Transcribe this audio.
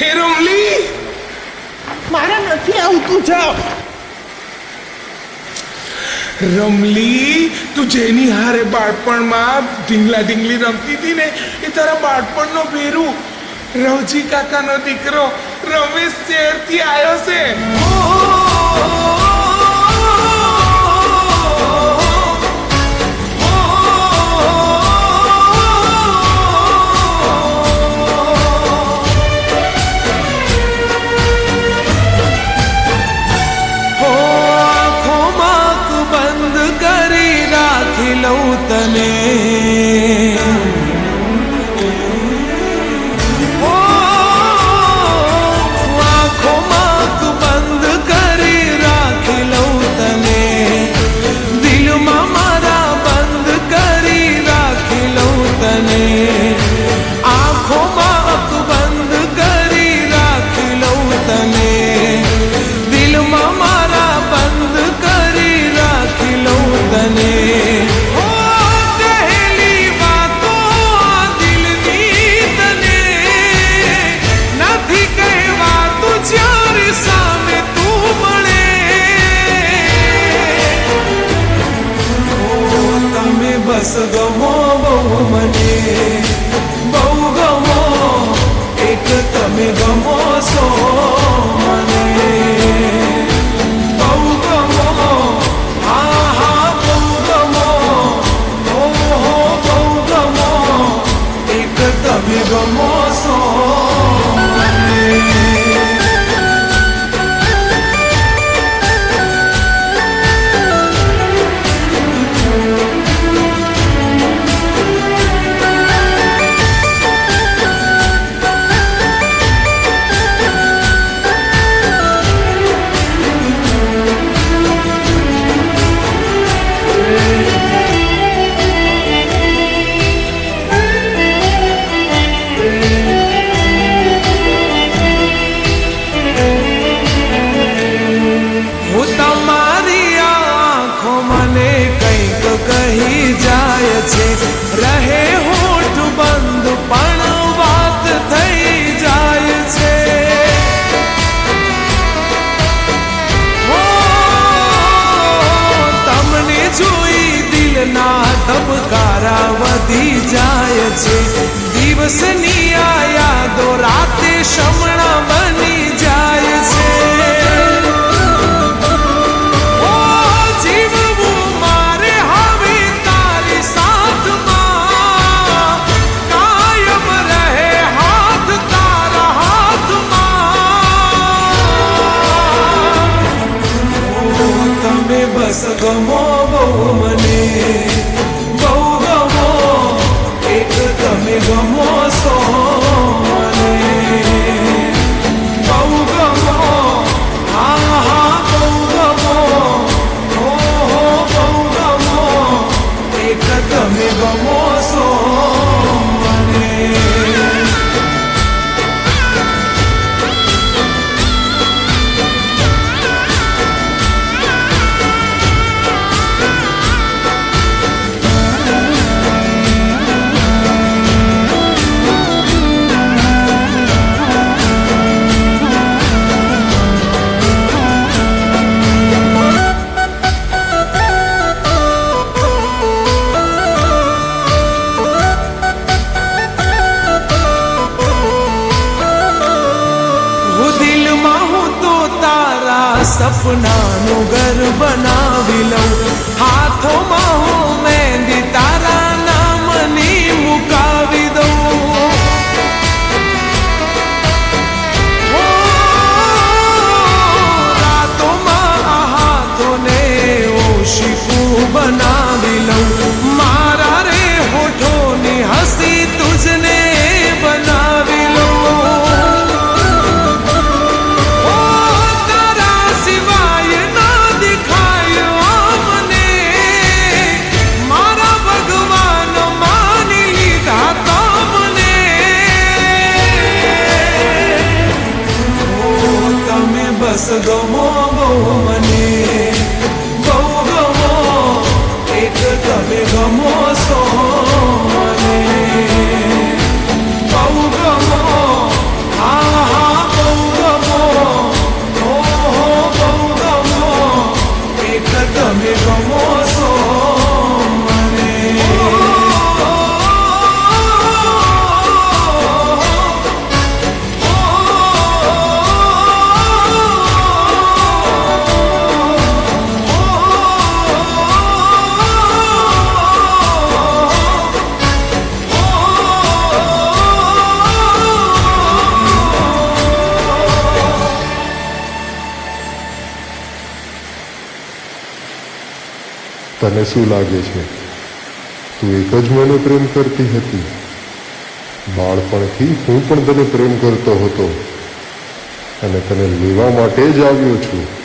હે રમલી, મારા નથી આવતું. જાઓ રમલી, તું જેની હારે બાળપણમાં ઢીંગલા ઢીંગલી રમતી હતી ને, એ તારા બાળપણનો ભેરું રવજી કાકાનો દીકરો રમેશ શહેરથી આવ્યો છે. તને આંખોમાં બંધ કરી રાખી લઉં તને, દિલમાં મારા બંધ કરી રાખી લઉં તને, આંખોમાં બંધ કરી રાખી લઉં તને, દિલમાં મારા બંધ કરી રાખી લઉં તને. બસ ગમો બહુ મને, બહુ ગમો, એક તમે ગમો છો મને, બહુ ગમો, હા હા બહુ ગમો, ઓહો બહુ ગમો, એક તમે ગમો છો મને. રહે હોઠ બંધ પણ વાત થઈ જાય છે, હો તમને જોઈ દિલના ધબકારા વધી જાય છે, દિવસની આ યાદો રાતે શમણા બની જાય છે. બસ ગમો બહુ મને, બહુ ગમો, એક તમે ગમો છો મને, બહુ ગમો, હા હા બહુ ગમો, ઓહો બહુ ગમો, એક તમે ગમો છો મને. સપનાનું ઘર બનાવી લઉં, હાથોમાં હું મહેંદી તારા નામની મુકાવી દઉં, રાતોમાં આ હાથોને ઓશિકું બનાવી લઉં, મારા રે હોઠોની હસી તુજને બનાવી લઉં. બસ ગમો બહુ મને, બહુ ગમો, એક તમે ગમો છો મને, બહુ ગમો, હા હા તને શું લાગે છે તું એક જ મને પ્રેમ કરતી હતી? બાળપણથી હું પણ તને પ્રેમ કરતો હતો અને તને લેવા માટે જ આવ્યો છું.